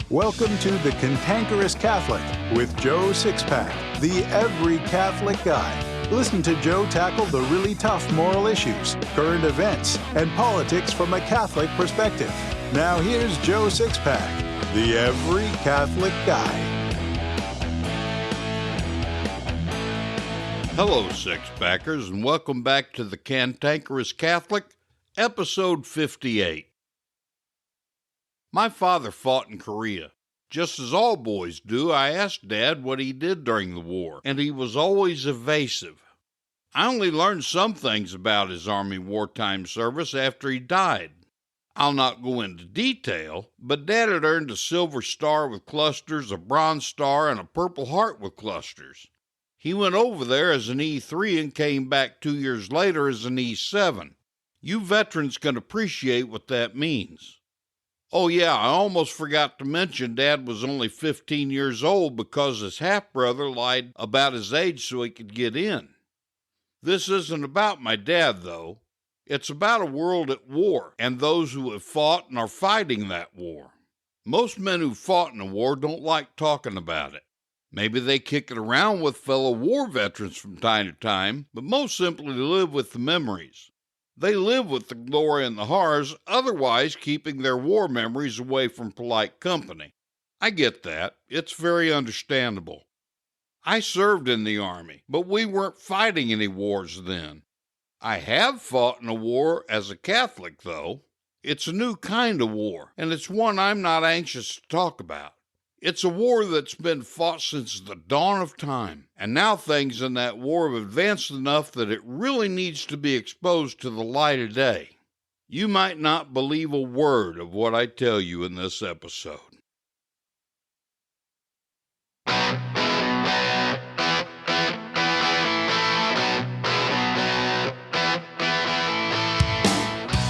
Welcome to the Cantankerous Catholic with Joe Sixpack, the every Catholic guy. Listen to Joe tackle the really tough moral issues, current events, and politics from a Catholic perspective. Now here's Joe Sixpack, the every Catholic guy. Hello, Sixpackers, and welcome back to the Cantankerous Catholic, episode 58. My father fought in Korea. Just as all boys do, I asked Dad what he did during the war, and he was always evasive. I only learned some things about his Army wartime service after he died. I'll not go into detail, but Dad had earned a Silver Star with clusters, a Bronze Star, and a Purple Heart with clusters. He went over there as an E3 and came back 2 years later as an E7. You veterans can appreciate what that means. Oh yeah, I almost forgot to mention Dad was only 15 years old because his half-brother lied about his age so he could get in. This isn't about my dad, though. It's about a world at war and those who have fought and are fighting that war. Most men who fought in a war don't like talking about it. Maybe they kick it around with fellow war veterans from time to time, but most simply live with the memories. They live with the glory and the horrors, otherwise keeping their war memories away from polite company. I get that. It's very understandable. I served in the Army, but we weren't fighting any wars then. I have fought in a war as a Catholic, though. It's a new kind of war, and it's one I'm not anxious to talk about. It's a war that's been fought since the dawn of time, and now things in that war have advanced enough that it really needs to be exposed to the light of day. You might not believe a word of what I tell you in this episode.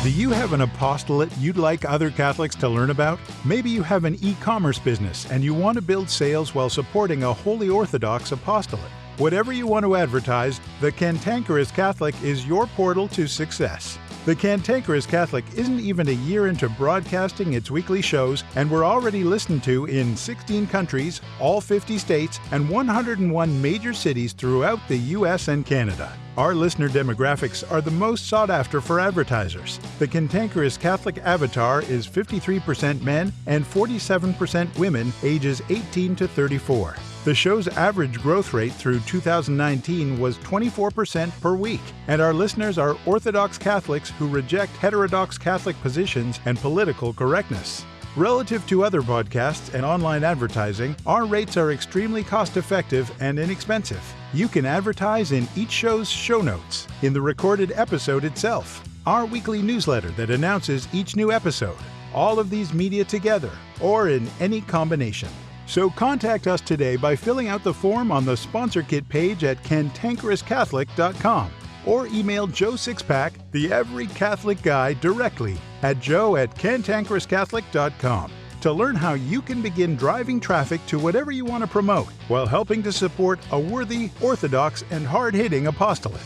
Do you have an apostolate you'd like other Catholics to learn about? Maybe you have an e-commerce business and you want to build sales while supporting a Holy Orthodox apostolate. Whatever you want to advertise, the Cantankerous Catholic is your portal to success. The Cantankerous Catholic isn't even a year into broadcasting its weekly shows, and we're already listened to in 16 countries, all 50 states, and 101 major cities throughout the U.S. and Canada. Our listener demographics are the most sought after for advertisers. The Cantankerous Catholic avatar is 53% men and 47% women ages 18 to 34. The show's average growth rate through 2019 was 24% per week, and our listeners are Orthodox Catholics who reject heterodox Catholic positions and political correctness. Relative to other podcasts and online advertising, our rates are extremely cost-effective and inexpensive. You can advertise in each show's show notes, in the recorded episode itself, our weekly newsletter that announces each new episode, all of these media together, or in any combination. So contact us today by filling out the form on the sponsor kit page at cantankerouscatholic.com or email Joe Sixpack, the every Catholic guy, directly at joe@cantankerouscatholic.com to learn how you can begin driving traffic to whatever you want to promote while helping to support a worthy, orthodox, and hard-hitting apostolate.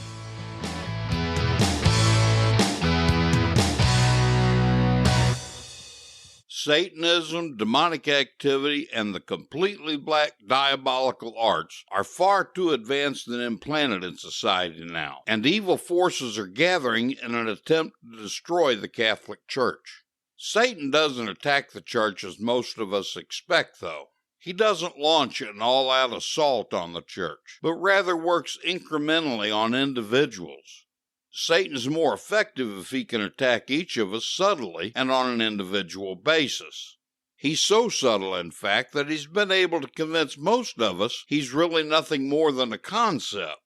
Satanism, demonic activity, and the completely black diabolical arts are far too advanced and implanted in society now, and evil forces are gathering in an attempt to destroy the Catholic Church. Satan doesn't attack the Church as most of us expect, though. He doesn't launch an all-out assault on the Church, but rather works incrementally on individuals. Satan's more effective if he can attack each of us subtly and on an individual basis. He's so subtle, in fact, that he's been able to convince most of us he's really nothing more than a concept.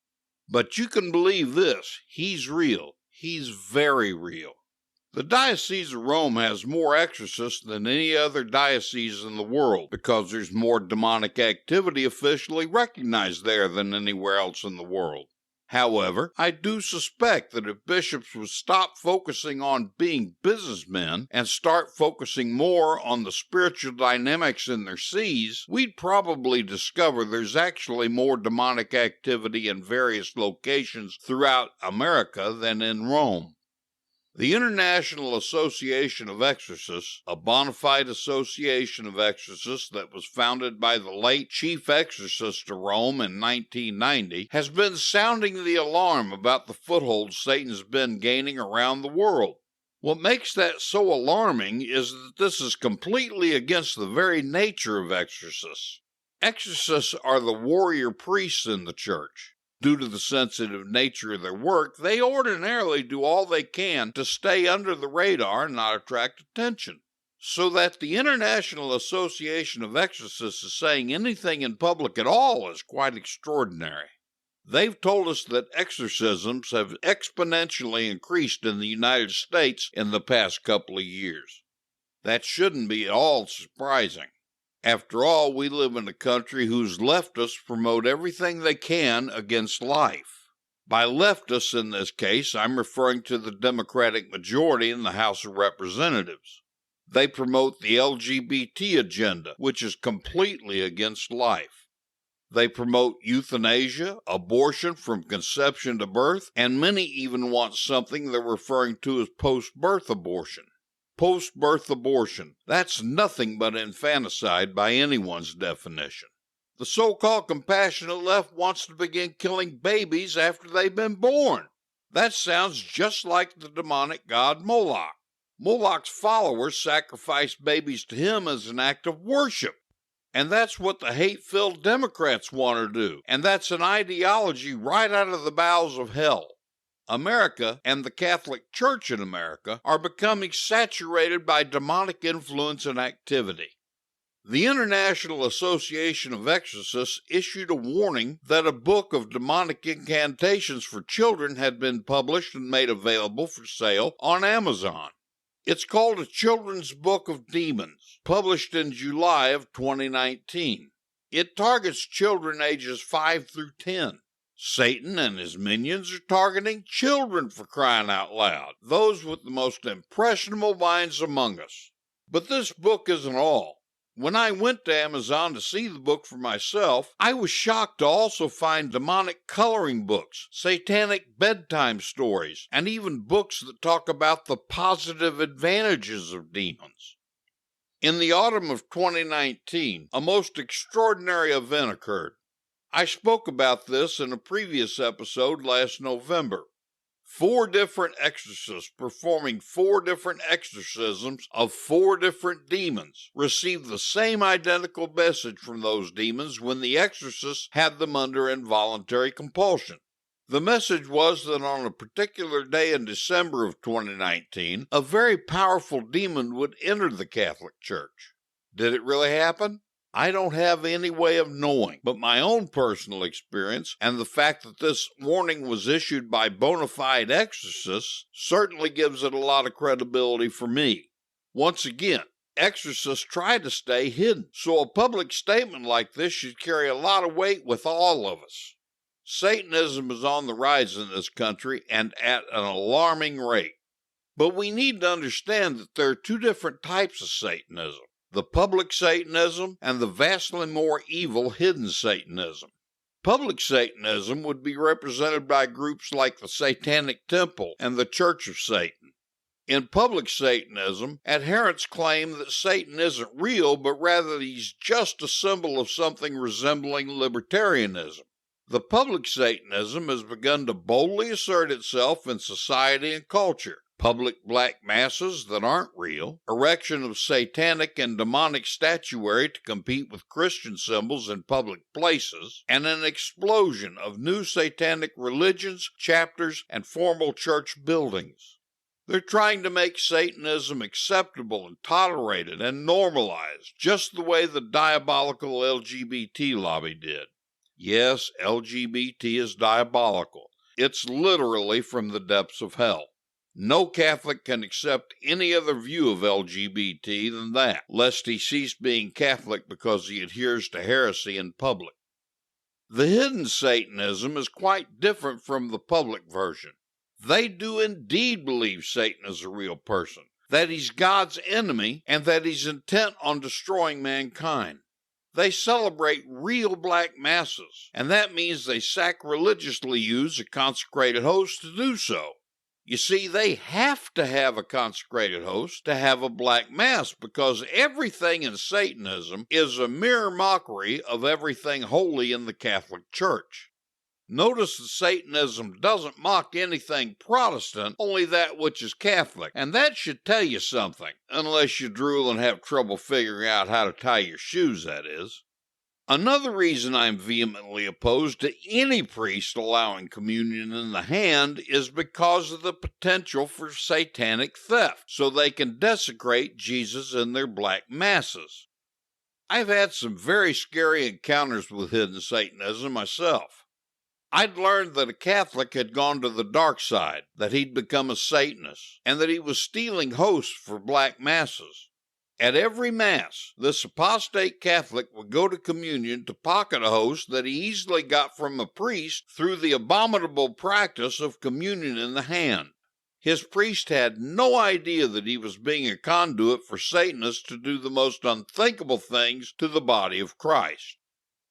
But you can believe this, he's real. He's very real. The Diocese of Rome has more exorcists than any other diocese in the world because there's more demonic activity officially recognized there than anywhere else in the world. However, I do suspect that if bishops would stop focusing on being businessmen and start focusing more on the spiritual dynamics in their sees, we'd probably discover there's actually more demonic activity in various locations throughout America than in Rome. The International Association of Exorcists, a bona fide association of exorcists that was founded by the late chief exorcist of Rome in 1990, has been sounding the alarm about the foothold Satan's been gaining around the world. What makes that so alarming is that this is completely against the very nature of exorcists. Exorcists are the warrior priests in the church. Due to the sensitive nature of their work, they ordinarily do all they can to stay under the radar and not attract attention. So that the International Association of Exorcists is saying anything in public at all is quite extraordinary. They've told us that exorcisms have exponentially increased in the United States in the past couple of years. That shouldn't be at all surprising. After all, we live in a country whose leftists promote everything they can against life. By leftists in this case, I'm referring to the Democratic majority in the House of Representatives. They promote the LGBT agenda, which is completely against life. They promote euthanasia, abortion from conception to birth, and many even want something they're referring to as post-birth abortion. Post-birth abortion, that's nothing but infanticide by anyone's definition. The so-called compassionate left wants to begin killing babies after they've been born. That sounds just like the demonic god Moloch. Moloch's followers sacrifice babies to him as an act of worship. And that's what the hate-filled Democrats want to do. And that's an ideology right out of the bowels of hell. America and the Catholic Church in America are becoming saturated by demonic influence and activity. The International Association of Exorcists issued a warning that a book of demonic incantations for children had been published and made available for sale on Amazon. It's called A Children's Book of Demons, published in July of 2019. It targets children ages 5 through 10. Satan and his minions are targeting children, for crying out loud, those with the most impressionable minds among us. But this book isn't all. When I went to Amazon to see the book for myself, I was shocked to also find demonic coloring books, satanic bedtime stories, and even books that talk about the positive advantages of demons. In the autumn of 2019, a most extraordinary event occurred. I spoke about this in a previous episode last November. 4 different exorcists performing 4 different exorcisms of 4 different demons received the same identical message from those demons when the exorcists had them under involuntary compulsion. The message was that on a particular day in December of 2019, a very powerful demon would enter the Catholic Church. Did it really happen? I don't have any way of knowing, but my own personal experience and the fact that this warning was issued by bona fide exorcists certainly gives it a lot of credibility for me. Once again, exorcists try to stay hidden, so a public statement like this should carry a lot of weight with all of us. Satanism is on the rise in this country and at an alarming rate. But we need to understand that there are 2 different types of Satanism. The public Satanism and the vastly more evil hidden Satanism. Public Satanism would be represented by groups like the Satanic Temple and the Church of Satan. In public Satanism, adherents claim that Satan isn't real, but rather he's just a symbol of something resembling libertarianism. The public Satanism has begun to boldly assert itself in society and culture. Public black masses that aren't real, erection of satanic and demonic statuary to compete with Christian symbols in public places, and an explosion of new satanic religions, chapters, and formal church buildings. They're trying to make Satanism acceptable and tolerated and normalized, just the way the diabolical LGBT lobby did. Yes, LGBT is diabolical. It's literally from the depths of hell. No Catholic can accept any other view of LGBT than that, lest he cease being Catholic because he adheres to heresy in public. The hidden Satanism is quite different from the public version. They do indeed believe Satan is a real person, that he's God's enemy, and that he's intent on destroying mankind. They celebrate real black masses, and that means they sacrilegiously use a consecrated host to do so. You see, they have to have a consecrated host to have a black mass because everything in Satanism is a mere mockery of everything holy in the Catholic Church. Notice that Satanism doesn't mock anything Protestant, only that which is Catholic, and that should tell you something, unless you drool and have trouble figuring out how to tie your shoes, that is. Another reason I'm vehemently opposed to any priest allowing communion in the hand is because of the potential for satanic theft, so they can desecrate Jesus in their black masses. I've had some very scary encounters with hidden Satanism myself. I'd learned that a Catholic had gone to the dark side, that he'd become a Satanist, and that he was stealing hosts for black masses. At every Mass, this apostate Catholic would go to communion to pocket a host that he easily got from a priest through the abominable practice of communion in the hand. His priest had no idea that he was being a conduit for Satanists to do the most unthinkable things to the body of Christ.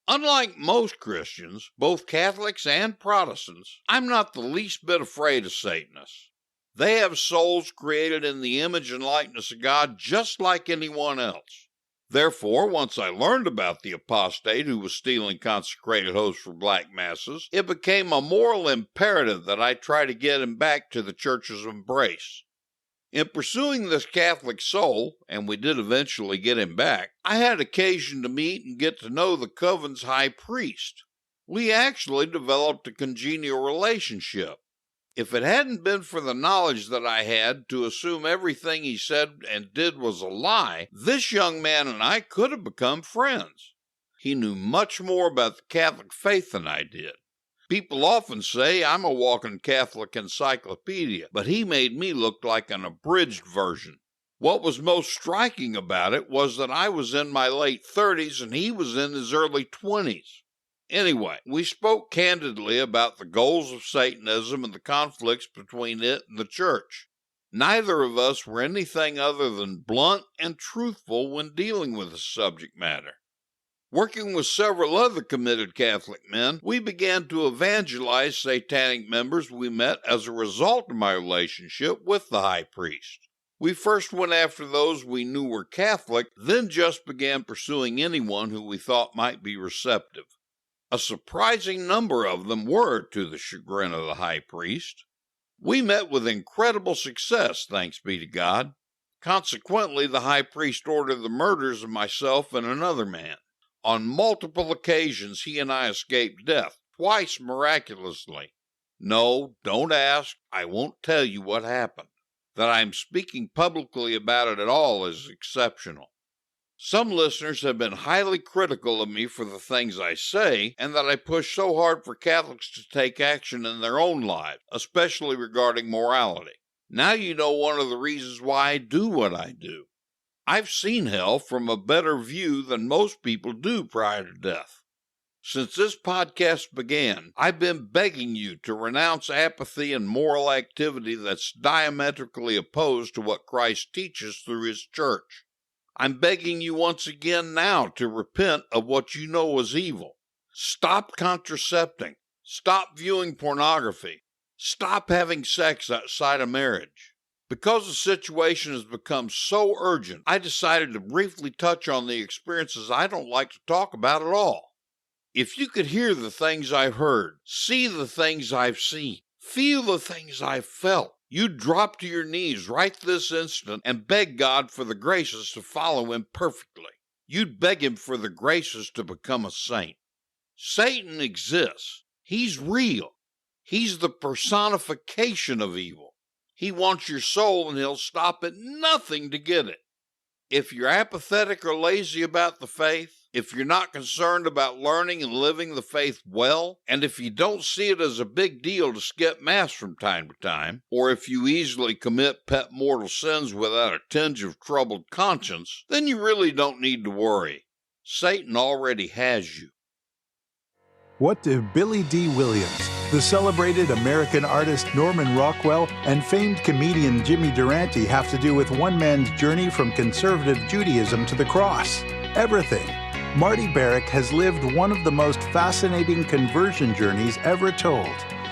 Unlike most Christians, both Catholics and Protestants, I'm not the least bit afraid of Satanists. They have souls created in the image and likeness of God just like anyone else. Therefore, once I learned about the apostate who was stealing consecrated hosts for black masses, it became a moral imperative that I try to get him back to the Church's embrace. In pursuing this Catholic soul, and we did eventually get him back, I had occasion to meet and get to know the coven's high priest. We actually developed a congenial relationship. If it hadn't been for the knowledge that I had to assume everything he said and did was a lie, this young man and I could have become friends. He knew much more about the Catholic faith than I did. People often say I'm a walking Catholic encyclopedia, but he made me look like an abridged version. What was most striking about it was that I was in my late 30s and he was in his early 20s. Anyway, we spoke candidly about the goals of Satanism and the conflicts between it and the Church. Neither of us were anything other than blunt and truthful when dealing with the subject matter. Working with several other committed Catholic men, we began to evangelize satanic members we met as a result of my relationship with the high priest. We first went after those we knew were Catholic, then just began pursuing anyone who we thought might be receptive. A surprising number of them were, to the chagrin of the high priest. We met with incredible success, thanks be to God. Consequently, the high priest ordered the murders of myself and another man. On multiple occasions, he and I escaped death, twice miraculously. No, don't ask. I won't tell you what happened. That I am speaking publicly about it at all is exceptional. Some listeners have been highly critical of me for the things I say, and that I push so hard for Catholics to take action in their own lives, especially regarding morality. Now you know one of the reasons why I do what I do. I've seen hell from a better view than most people do prior to death. Since this podcast began, I've been begging you to renounce apathy and moral activity that's diametrically opposed to what Christ teaches through His Church. I'm begging you once again now to repent of what you know is evil. Stop contracepting. Stop viewing pornography. Stop having sex outside of marriage. Because the situation has become so urgent, I decided to briefly touch on the experiences I don't like to talk about at all. If you could hear the things I've heard, see the things I've seen, feel the things I've felt, you'd drop to your knees right this instant and beg God for the graces to follow Him perfectly. You'd beg Him for the graces to become a saint. Satan exists. He's real. He's the personification of evil. He wants your soul and he'll stop at nothing to get it. If you're apathetic or lazy about the faith, if you're not concerned about learning and living the faith well, and if you don't see it as a big deal to skip Mass from time to time, or if you easily commit pet mortal sins without a tinge of troubled conscience, then you really don't need to worry. Satan already has you. What do Billy D. Williams, the celebrated American artist Norman Rockwell, and famed comedian Jimmy Durante have to do with one man's journey from conservative Judaism to the cross? Everything. Marty Barrick has lived one of the most fascinating conversion journeys ever told.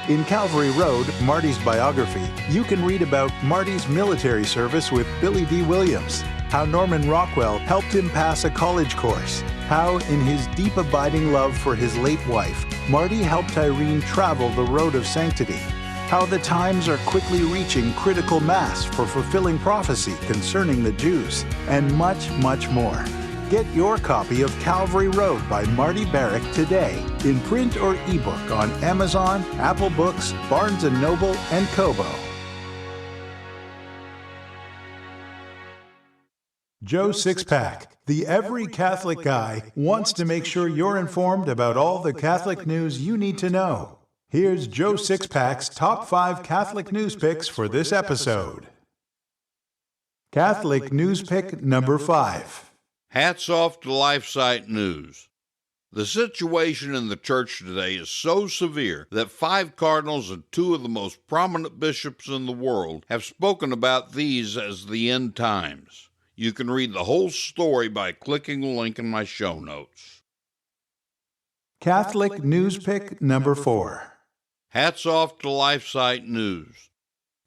In Calvary Road, Marty's biography, you can read about Marty's military service with Billy D. Williams, how Norman Rockwell helped him pass a college course, how, in his deep abiding love for his late wife, Marty helped Irene travel the road of sanctity, how the times are quickly reaching critical mass for fulfilling prophecy concerning the Jews, and much, much more. Get your copy of Calvary Road by Marty Barrick today, in print or ebook on Amazon, Apple Books, Barnes & Noble, and Kobo. Joe Sixpack, the Every Catholic Guy, wants to make sure you're informed about all the Catholic news you need to know. Here's Joe Sixpack's top 5 Catholic news picks for this episode. Catholic news pick number 5. Hats off to LifeSite News. The situation in the church today is so severe that 5 cardinals and 2 of the most prominent bishops in the world have spoken about these as the end times. You can read the whole story by clicking the link in my show notes. Catholic news pick number 4. Hats off to LifeSite News.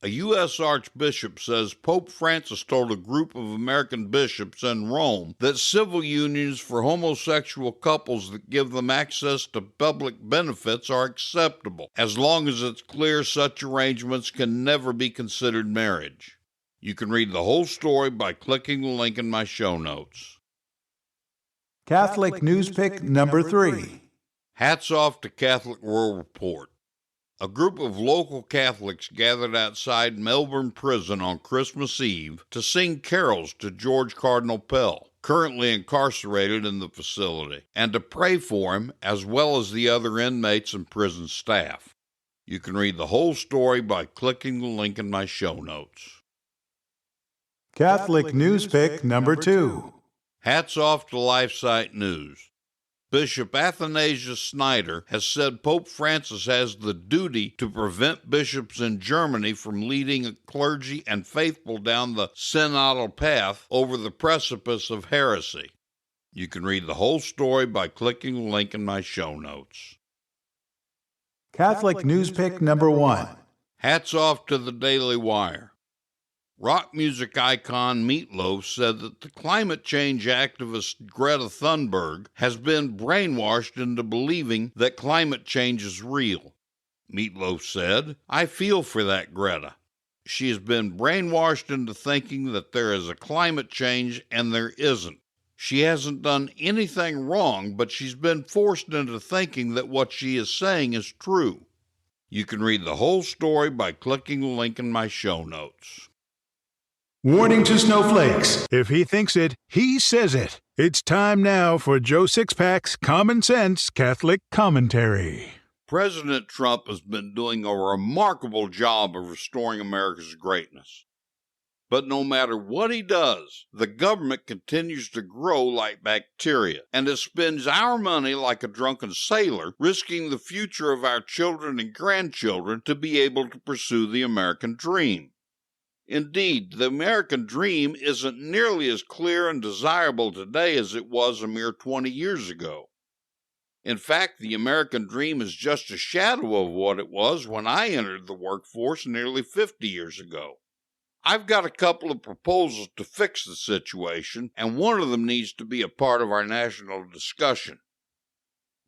A U.S. Archbishop says Pope Francis told a group of American bishops in Rome that civil unions for homosexual couples that give them access to public benefits are acceptable, as long as it's clear such arrangements can never be considered marriage. You can read the whole story by clicking the link in my show notes. Catholic news pick number 3. Hats off to Catholic World Report. A group of local Catholics gathered outside Melbourne Prison on Christmas Eve to sing carols to George Cardinal Pell, currently incarcerated in the facility, and to pray for him as well as the other inmates and prison staff. You can read the whole story by clicking the link in my show notes. Catholic news pick number 2. Hats off to LifeSite News. Bishop Athanasius Snyder has said Pope Francis has the duty to prevent bishops in Germany from leading a clergy and faithful down the synodal path over the precipice of heresy. You can read the whole story by clicking the link in my show notes. Catholic news pick number 1. Hats off to the Daily Wire. Rock music icon Meat Loaf said that the climate change activist Greta Thunberg has been brainwashed into believing that climate change is real. Meat Loaf said, "I feel for that Greta. She has been brainwashed into thinking that there is a climate change and there isn't. She hasn't done anything wrong, but she's been forced into thinking that what she is saying is true." You can read the whole story by clicking the link in my show notes. Warning to snowflakes. If he thinks it, he says it. It's time now for Joe Sixpack's Common Sense Catholic Commentary. President Trump has been doing a remarkable job of restoring America's greatness. But no matter what he does, the government continues to grow like bacteria, and it spends our money like a drunken sailor, risking the future of our children and grandchildren to be able to pursue the American dream. Indeed, the American dream isn't nearly as clear and desirable today as it was a mere 20 years ago. In fact, the American dream is just a shadow of what it was when I entered the workforce nearly 50 years ago. I've got a couple of proposals to fix the situation, and one of them needs to be a part of our national discussion.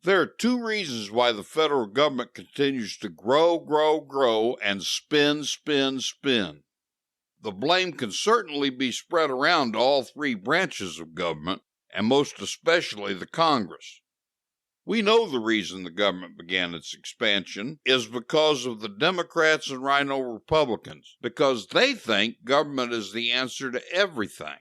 There are 2 reasons why the federal government continues to grow, and spin. The blame can certainly be spread around to all 3 branches of government, and most especially the Congress. We know the reason the government began its expansion is because of the Democrats and Rhino Republicans, because they think government is the answer to everything.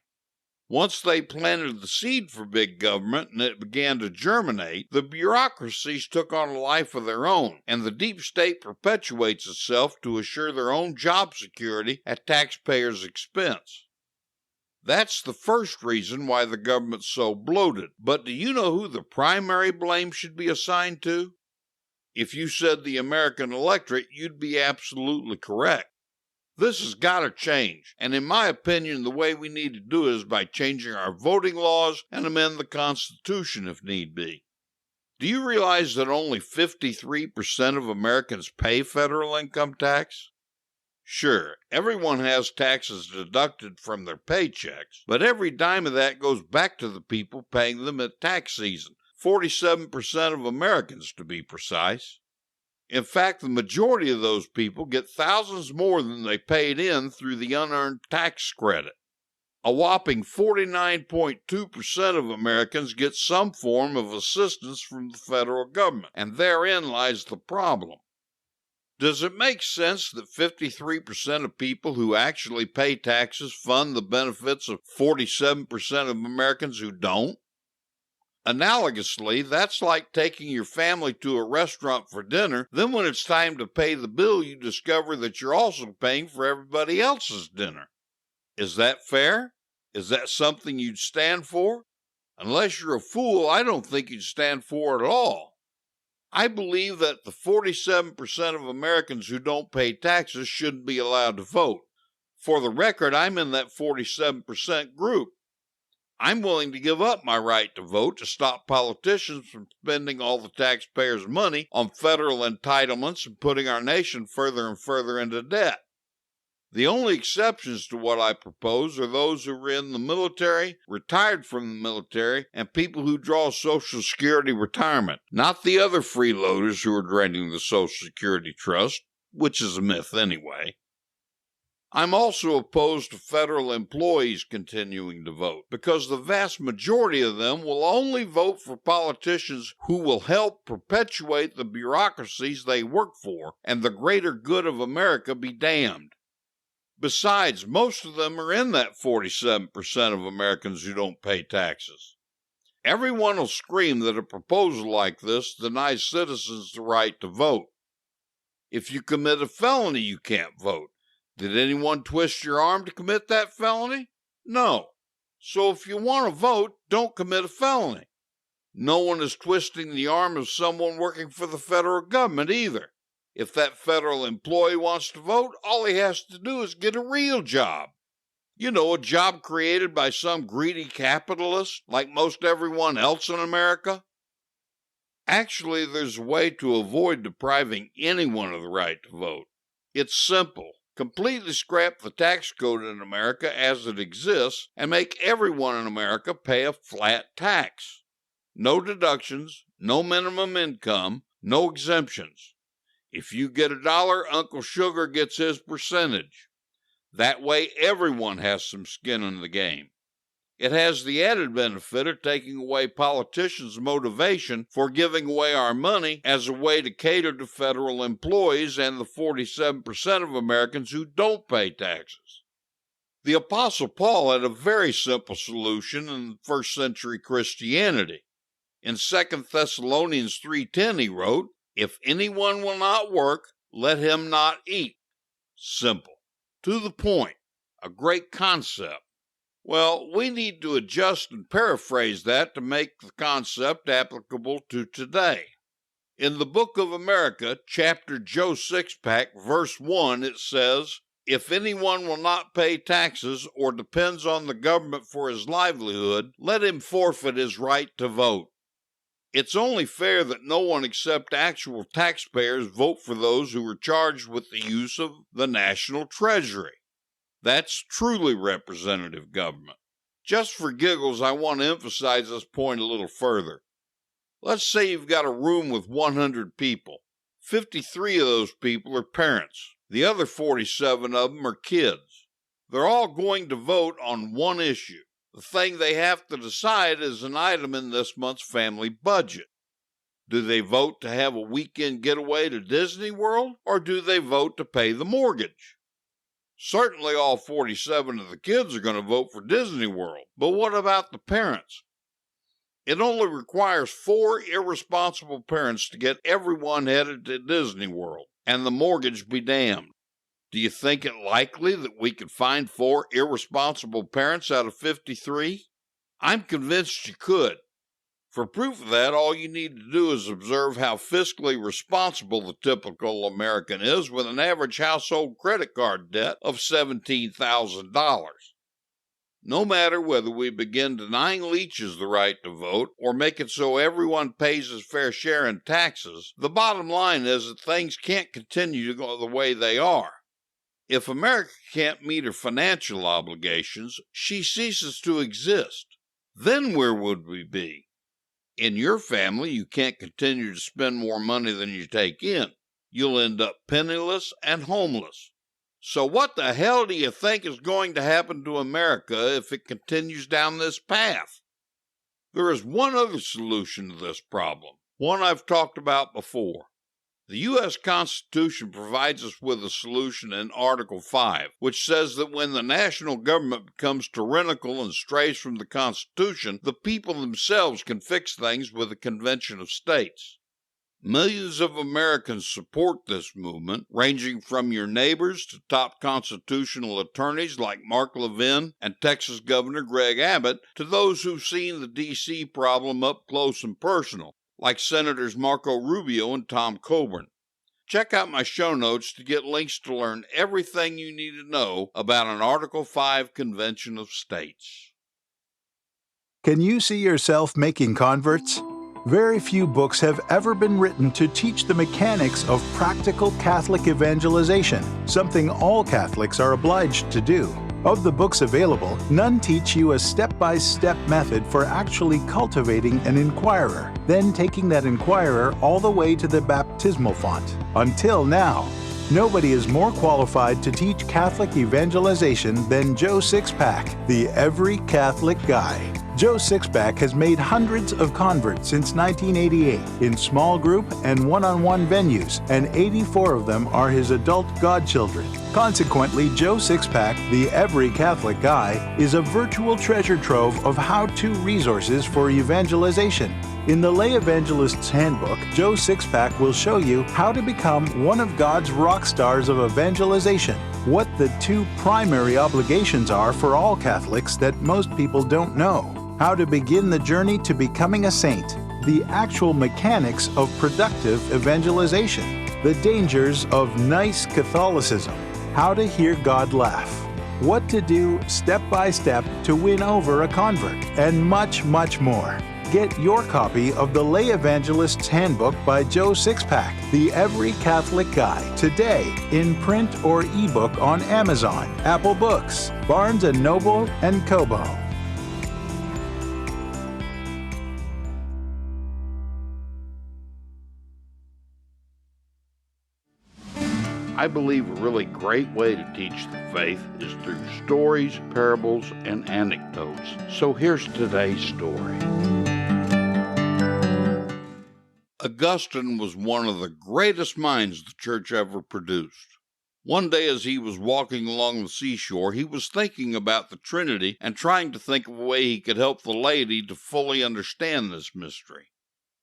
Once they planted the seed for big government and it began to germinate, the bureaucracies took on a life of their own, and the deep state perpetuates itself to assure their own job security at taxpayers' expense. That's the first reason why the government's so bloated. But do you know who the primary blame should be assigned to? If you said the American electorate, you'd be absolutely correct. This has got to change, and in my opinion, the way we need to do it is by changing our voting laws and amend the Constitution if need be. Do you realize that only 53% of Americans pay federal income tax? Sure, everyone has taxes deducted from their paychecks, but every dime of that goes back to the people paying them at tax season, 47% of Americans to be precise. In fact, the majority of those people get thousands more than they paid in through the unearned tax credit. A whopping 49.2% of Americans get some form of assistance from the federal government, and therein lies the problem. Does it make sense that 53% of people who actually pay taxes fund the benefits of 47% of Americans who don't? Analogously, that's like taking your family to a restaurant for dinner, then when it's time to pay the bill, you discover that you're also paying for everybody else's dinner. Is that fair? Is that something you'd stand for? Unless you're a fool, I don't think you'd stand for it at all. I believe that the 47% of Americans who don't pay taxes shouldn't be allowed to vote. For the record, I'm in that 47% group. I'm willing to give up my right to vote to stop politicians from spending all the taxpayers' money on federal entitlements and putting our nation further and further into debt. The only exceptions to what I propose are those who are in the military, retired from the military, and people who draw Social Security retirement, not the other freeloaders who are draining the Social Security Trust, which is a myth anyway. I'm also opposed to federal employees continuing to vote, because the vast majority of them will only vote for politicians who will help perpetuate the bureaucracies they work for, and the greater good of America be damned. Besides, most of them are in that 47% of Americans who don't pay taxes. Everyone will scream that a proposal like this denies citizens the right to vote. If you commit a felony, you can't vote. Did anyone twist your arm to commit that felony? No. So if you want to vote, don't commit a felony. No one is twisting the arm of someone working for the federal government either. If that federal employee wants to vote, all he has to do is get a real job. You know, a job created by some greedy capitalist like most everyone else in America. Actually, there's a way to avoid depriving anyone of the right to vote. It's simple. Completely scrap the tax code in America as it exists and make everyone in America pay a flat tax. No deductions, no minimum income, no exemptions. If you get $1, Uncle Sugar gets his percentage. That way everyone has some skin in the game. It has the added benefit of taking away politicians' motivation for giving away our money as a way to cater to federal employees and the 47% of Americans who don't pay taxes. The Apostle Paul had a very simple solution in first century Christianity. In 2 Thessalonians 3:10 he wrote, "If anyone will not work, let him not eat." Simple. To the point. A great concept. Well, we need to adjust and paraphrase that to make the concept applicable to today. In the Book of America, chapter Joe Sixpack, verse 1, it says, "If anyone will not pay taxes or depends on the government for his livelihood, let him forfeit his right to vote." It's only fair that no one except actual taxpayers vote for those who are charged with the use of the national treasury. That's truly representative government. Just for giggles, I want to emphasize this point a little further. Let's say you've got a room with 100 people. 53 of those people are parents. The other 47 of them are kids. They're all going to vote on one issue. The thing they have to decide is an item in this month's family budget. Do they vote to have a weekend getaway to Disney World, or do they vote to pay the mortgage? Certainly all 47 of the kids are going to vote for Disney World, but what about the parents? It only requires 4 irresponsible parents to get everyone headed to Disney World, and the mortgage be damned. Do you think it likely that we could find 4 irresponsible parents out of 53? I'm convinced you could. For proof of that, all you need to do is observe how fiscally responsible the typical American is with an average household credit card debt of $17,000. No matter whether we begin denying leeches the right to vote or make it so everyone pays his fair share in taxes, the bottom line is that things can't continue to go the way they are. If America can't meet her financial obligations, she ceases to exist. Then where would we be? In your family, you can't continue to spend more money than you take in. You'll end up penniless and homeless. So what the hell do you think is going to happen to America if it continues down this path? There is one other solution to this problem, one I've talked about before. The U.S. Constitution provides us with a solution in Article 5, which says that when the national government becomes tyrannical and strays from the Constitution, the people themselves can fix things with a convention of states. Millions of Americans support this movement, ranging from your neighbors to top constitutional attorneys like Mark Levin and Texas Governor Greg Abbott, to those who've seen the D.C. problem up close and personal, like Senators Marco Rubio and Tom Coburn. Check out my show notes to get links to learn everything you need to know about an Article 5 Convention of States. Can you see yourself making converts? Very few books have ever been written to teach the mechanics of practical Catholic evangelization, something all Catholics are obliged to do. Of the books available, none teach you a step-by-step method for actually cultivating an inquirer, then taking that inquirer all the way to the baptismal font. Until now, nobody is more qualified to teach Catholic evangelization than Joe Sixpack, the Every Catholic Guy. Joe Sixpack has made hundreds of converts since 1988 in small group and one-on-one venues, and 84 of them are his adult godchildren. Consequently, Joe Sixpack, the Every Catholic Guy, is a virtual treasure trove of how-to resources for evangelization. In the Lay Evangelist's Handbook, Joe Sixpack will show you how to become one of God's rock stars of evangelization, what the two primary obligations are for all Catholics that most people don't know, how to begin the journey to becoming a saint, the actual mechanics of productive evangelization, the dangers of nice Catholicism, how to hear God laugh, what to do step by step to win over a convert, and much, much more. Get your copy of the Lay Evangelist's Handbook by Joe Sixpack, the Every Catholic Guy, today in print or ebook on Amazon, Apple Books, Barnes & Noble, and Kobo. I believe a really great way to teach the faith is through stories, parables, and anecdotes. So here's today's story. Augustine was one of the greatest minds the church ever produced. One day as he was walking along the seashore, he was thinking about the Trinity and trying to think of a way he could help the laity to fully understand this mystery.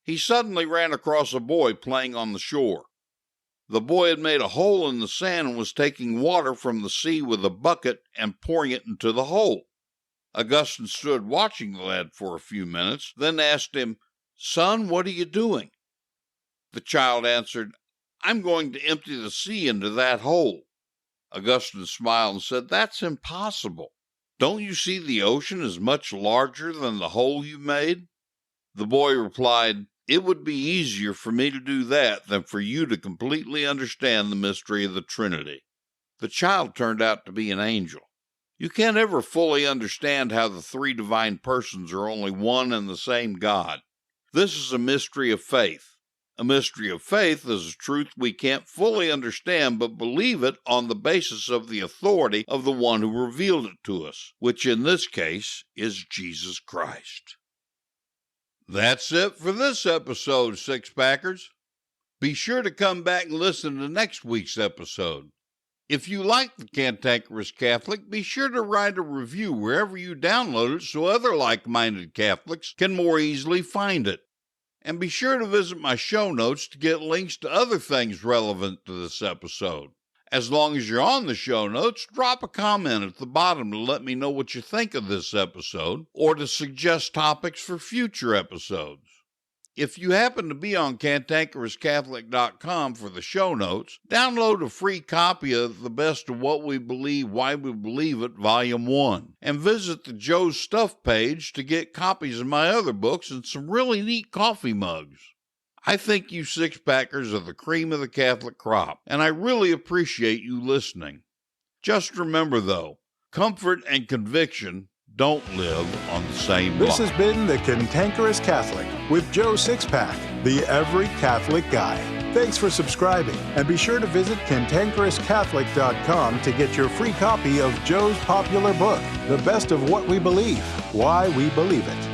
He suddenly ran across a boy playing on the shore. The boy had made a hole in the sand and was taking water from the sea with a bucket and pouring it into the hole. Augustine stood watching the lad for a few minutes, then asked him, "Son, what are you doing?" The child answered, "I'm going to empty the sea into that hole." Augustine smiled and said, "That's impossible. Don't you see the ocean is much larger than the hole you made?" The boy replied, "It would be easier for me to do that than for you to completely understand the mystery of the Trinity." The child turned out to be an angel. You can't ever fully understand how the three divine persons are only one and the same God. This is a mystery of faith. A mystery of faith is a truth we can't fully understand but believe it on the basis of the authority of the one who revealed it to us, which in this case is Jesus Christ. That's it for this episode, Six-Packers. Be sure to come back and listen to next week's episode. If you like the Cantankerous Catholic, be sure to write a review wherever you download it so other like-minded Catholics can more easily find it. And be sure to visit my show notes to get links to other things relevant to this episode. As long as you're on the show notes, drop a comment at the bottom to let me know what you think of this episode or to suggest topics for future episodes. If you happen to be on CantankerousCatholic.com for the show notes, download a free copy of The Best of What We Believe, Why We Believe It, Volume 1, and visit the Joe's Stuff page to get copies of my other books and some really neat coffee mugs. I think you six-packers are the cream of the Catholic crop, and I really appreciate you listening. Just remember, though, comfort and conviction don't live on the same block. This has been the Cantankerous Catholic with Joe Sixpack, the Every Catholic Guy. Thanks for subscribing, and be sure to visit CantankerousCatholic.com to get your free copy of Joe's popular book, The Best of What We Believe, Why We Believe It.